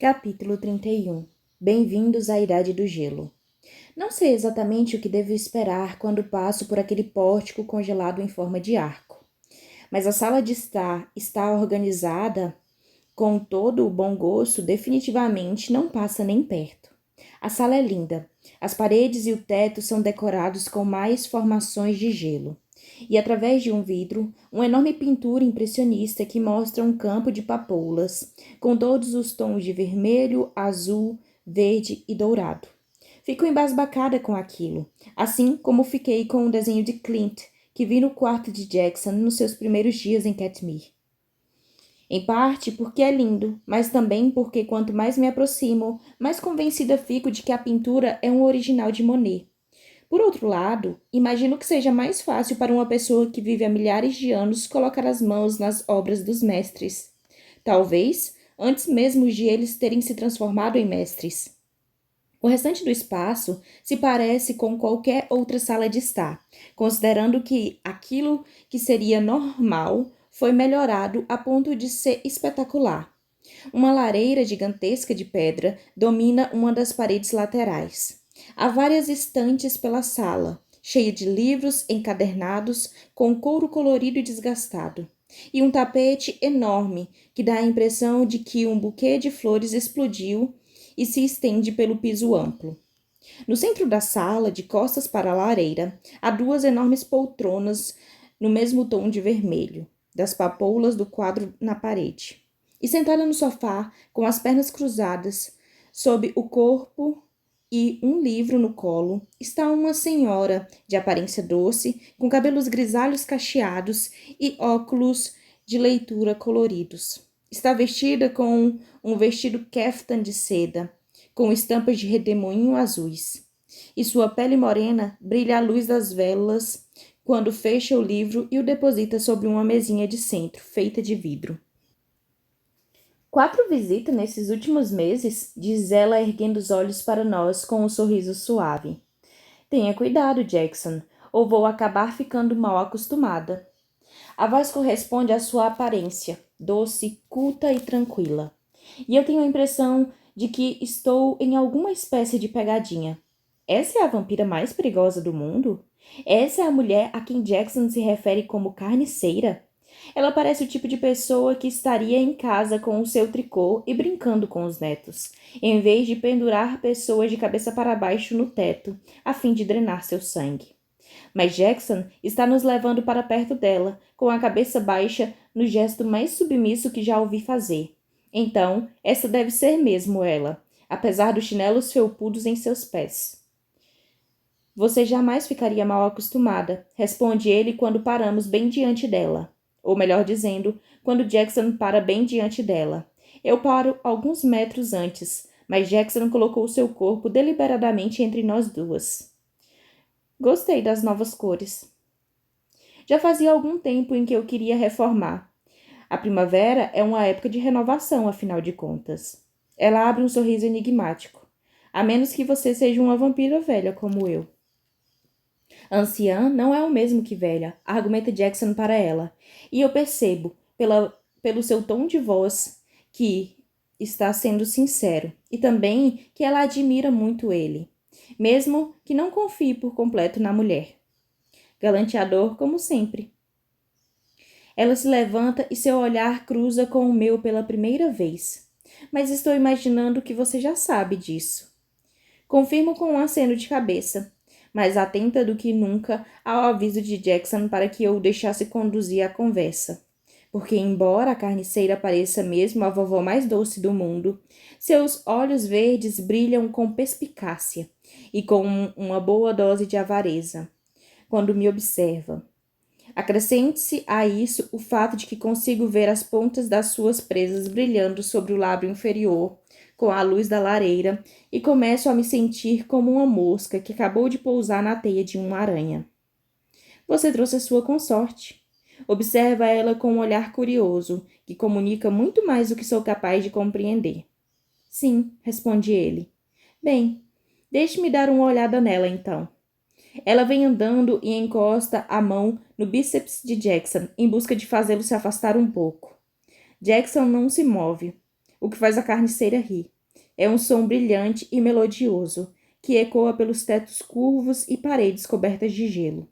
Capítulo 31. Bem-vindos à Idade do Gelo. Não sei exatamente o que devo esperar quando passo por aquele pórtico congelado em forma de arco, mas a sala de estar está organizada com todo o bom gosto, definitivamente não passa nem perto. A sala é linda. As paredes e o teto são decorados com mais formações de gelo. E através de um vidro, uma enorme pintura impressionista que mostra um campo de papoulas, com todos os tons de vermelho, azul, verde e dourado. Fico embasbacada com aquilo, assim como fiquei com o desenho de Clint, que vi no quarto de Jackson nos seus primeiros dias em Katmir. Em parte porque é lindo, mas também porque quanto mais me aproximo, mais convencida fico de que a pintura é um original de Monet. Por outro lado, imagino que seja mais fácil para uma pessoa que vive há milhares de anos colocar as mãos nas obras dos mestres. Talvez antes mesmo de eles terem se transformado em mestres. O restante do espaço se parece com qualquer outra sala de estar, considerando que aquilo que seria normal foi melhorado a ponto de ser espetacular. Uma lareira gigantesca de pedra domina uma das paredes laterais. Há várias estantes pela sala, cheias de livros encadernados com couro colorido e desgastado, e um tapete enorme que dá a impressão de que um buquê de flores explodiu e se estende pelo piso amplo. No centro da sala, de costas para a lareira, há duas enormes poltronas no mesmo tom de vermelho, das papoulas do quadro na parede. E sentada no sofá, com as pernas cruzadas, sob o corpo e um livro no colo, está uma senhora de aparência doce, com cabelos grisalhos cacheados e óculos de leitura coloridos. Está vestida com um vestido keftan de seda, com estampas de redemoinho azuis. E sua pele morena brilha à luz das velas quando fecha o livro e o deposita sobre uma mesinha de centro, feita de vidro. 4 visitas nesses últimos meses, diz ela erguendo os olhos para nós com um sorriso suave. Tenha cuidado, Jackson, ou vou acabar ficando mal acostumada. A voz corresponde à sua aparência, doce, culta e tranquila. E eu tenho a impressão de que estou em alguma espécie de pegadinha. Essa é a vampira mais perigosa do mundo? Essa é a mulher a quem Jackson se refere como carniceira? Ela parece o tipo de pessoa que estaria em casa com o seu tricô e brincando com os netos, em vez de pendurar pessoas de cabeça para baixo no teto, a fim de drenar seu sangue. Mas Jackson está nos levando para perto dela, com a cabeça baixa no gesto mais submisso que já ouvi fazer. Então, essa deve ser mesmo ela, apesar dos chinelos felpudos em seus pés. Você jamais ficaria mal acostumada, responde ele quando paramos bem diante dela. Ou melhor dizendo, quando Jackson para bem diante dela. Eu paro alguns metros antes, mas Jackson colocou seu corpo deliberadamente entre nós duas. Gostei das novas cores. Já fazia algum tempo em que eu queria reformar. A primavera é uma época de renovação, afinal de contas. Ela abre um sorriso enigmático. A menos que você seja uma vampira velha como eu. Anciã não é o mesmo que velha, argumenta Jackson para ela. E eu percebo, pelo seu tom de voz, que está sendo sincero. E também que ela admira muito ele, mesmo que não confie por completo na mulher. Galanteador como sempre. Ela se levanta e seu olhar cruza com o meu pela primeira vez. Mas estou imaginando que você já sabe disso. Confirmo com um aceno de cabeça, mais atenta do que nunca ao aviso de Jackson para que eu o deixasse conduzir a conversa. Porque, embora a carniceira pareça mesmo a vovó mais doce do mundo, seus olhos verdes brilham com perspicácia e com uma boa dose de avareza quando me observa. Acrescente-se a isso o fato de que consigo ver as pontas das suas presas brilhando sobre o lábio inferior com a luz da lareira e começo a me sentir como uma mosca que acabou de pousar na teia de uma aranha. Você trouxe a sua consorte. Observa ela com um olhar curioso, que comunica muito mais do que sou capaz de compreender. Sim, responde ele. Bem, deixe-me dar uma olhada nela então. Ela vem andando e encosta a mão no bíceps de Jackson, em busca de fazê-lo se afastar um pouco. Jackson não se move. o que faz a carniceira rir. É um som brilhante e melodioso, que ecoa pelos tetos curvos e paredes cobertas de gelo.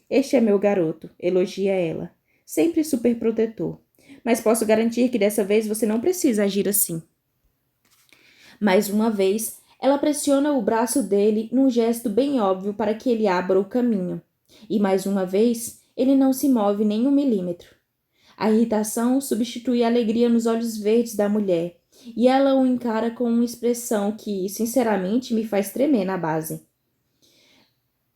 Este é meu garoto, elogia ela, sempre super protetor. Mas posso garantir que dessa vez você não precisa agir assim. Mais uma vez, ela pressiona o braço dele num gesto bem óbvio para que ele abra o caminho. E mais uma vez, ele não se move nem 1 milímetro. A irritação substitui a alegria nos olhos verdes da mulher, e ela o encara com uma expressão que, sinceramente, me faz tremer na base.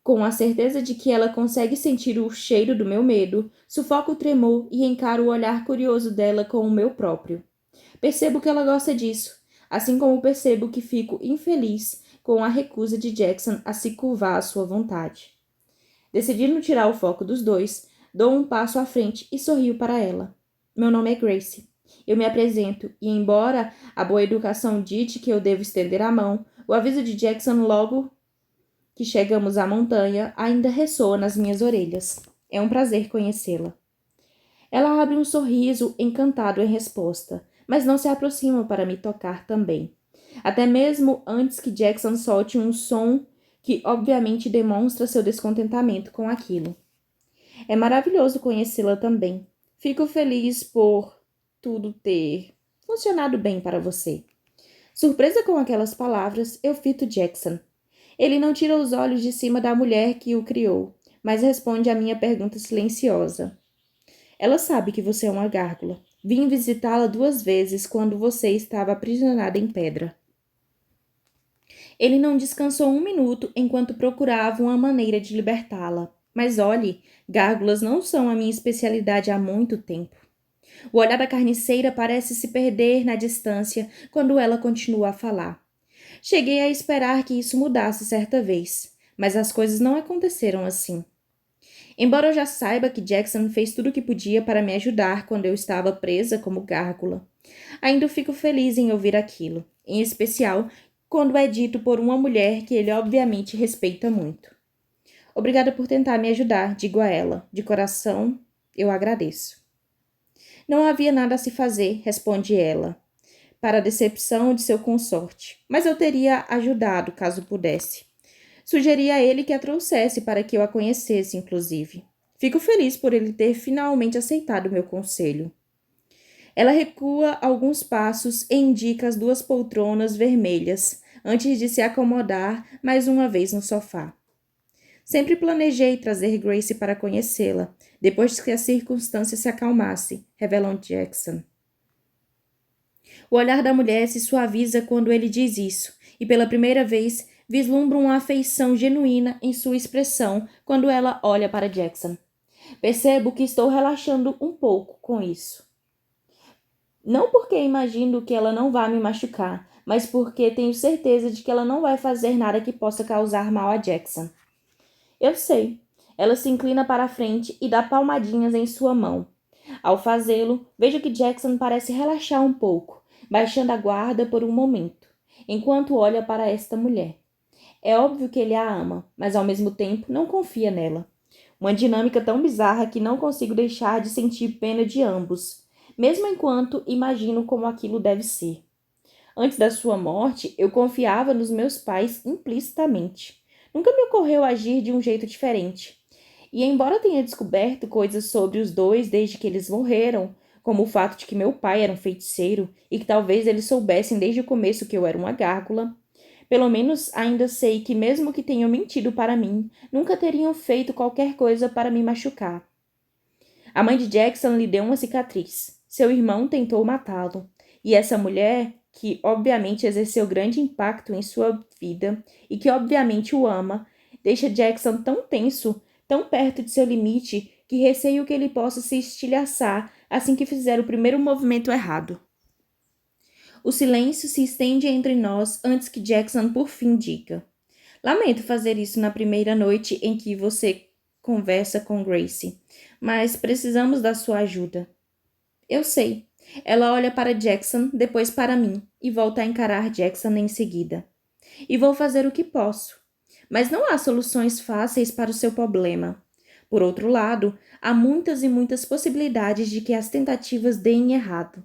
Com a certeza de que ela consegue sentir o cheiro do meu medo, sufoco o tremor e encaro o olhar curioso dela com o meu próprio. Percebo que ela gosta disso, assim como percebo que fico infeliz com a recusa de Jackson a se curvar à sua vontade. Decidindo tirar o foco dos dois, dou um passo à frente e sorrio para ela. Meu nome é Grace. Eu me apresento e, embora a boa educação dite que eu devo estender a mão, o aviso de Jackson logo que chegamos à montanha ainda ressoa nas minhas orelhas. É um prazer conhecê-la. Ela abre um sorriso encantado em resposta, mas não se aproxima para me tocar também. Até mesmo antes que Jackson solte um som que obviamente demonstra seu descontentamento com aquilo. É maravilhoso conhecê-la também. Fico feliz por tudo ter funcionado bem para você. Surpresa com aquelas palavras, eu fito Jackson. Ele não tira os olhos de cima da mulher que o criou, mas responde à minha pergunta silenciosa. Ela sabe que você é uma gárgula. Vim visitá-la 2 vezes quando você estava aprisionada em pedra. Ele não descansou 1 minuto enquanto procurava uma maneira de libertá-la. Mas olhe, gárgulas não são a minha especialidade há muito tempo. O olhar da carniceira parece se perder na distância quando ela continua a falar. Cheguei a esperar que isso mudasse certa vez, mas as coisas não aconteceram assim. Embora eu já saiba que Jackson fez tudo o que podia para me ajudar quando eu estava presa como gárgula, ainda fico feliz em ouvir aquilo, em especial quando é dito por uma mulher que ele obviamente respeita muito. Obrigada por tentar me ajudar, digo a ela. De coração, eu agradeço. Não havia nada a se fazer, responde ela, para a decepção de seu consorte, mas eu teria ajudado caso pudesse. Sugeri a ele que a trouxesse para que eu a conhecesse, inclusive. Fico feliz por ele ter finalmente aceitado o meu conselho. Ela recua alguns passos e indica as 2 poltronas vermelhas, antes de se acomodar mais uma vez no sofá. Sempre planejei trazer Grace para conhecê-la, depois que a circunstância se acalmasse, revela Jackson. O olhar da mulher se suaviza quando ele diz isso, e pela primeira vez vislumbro uma afeição genuína em sua expressão quando ela olha para Jackson. Percebo que estou relaxando um pouco com isso. Não porque imagino que ela não vá me machucar, mas porque tenho certeza de que ela não vai fazer nada que possa causar mal a Jackson. Eu sei. Ela se inclina para a frente e dá palmadinhas em sua mão. Ao fazê-lo, vejo que Jackson parece relaxar um pouco, baixando a guarda por um momento, enquanto olha para esta mulher. É óbvio que ele a ama, mas ao mesmo tempo não confia nela. Uma dinâmica tão bizarra que não consigo deixar de sentir pena de ambos, mesmo enquanto imagino como aquilo deve ser. Antes da sua morte, eu confiava nos meus pais implicitamente. Nunca me ocorreu agir de um jeito diferente. E embora tenha descoberto coisas sobre os dois desde que eles morreram, como o fato de que meu pai era um feiticeiro e que talvez eles soubessem desde o começo que eu era uma gárgula, pelo menos ainda sei que mesmo que tenham mentido para mim, nunca teriam feito qualquer coisa para me machucar. A mãe de Jackson lhe deu uma cicatriz. Seu irmão tentou matá-lo. E essa mulher, que obviamente exerceu grande impacto em sua vida e que obviamente o ama, deixa Jackson tão tenso, tão perto de seu limite, que receio que ele possa se estilhaçar assim que fizer o primeiro movimento errado. O silêncio se estende entre nós antes que Jackson por fim diga: Lamento fazer isso na primeira noite em que você conversa com Grace, mas precisamos da sua ajuda. Eu sei. Ela olha para Jackson, depois para mim, e volta a encarar Jackson em seguida. E vou fazer o que posso. Mas não há soluções fáceis para o seu problema. Por outro lado, há muitas e muitas possibilidades de que as tentativas deem errado.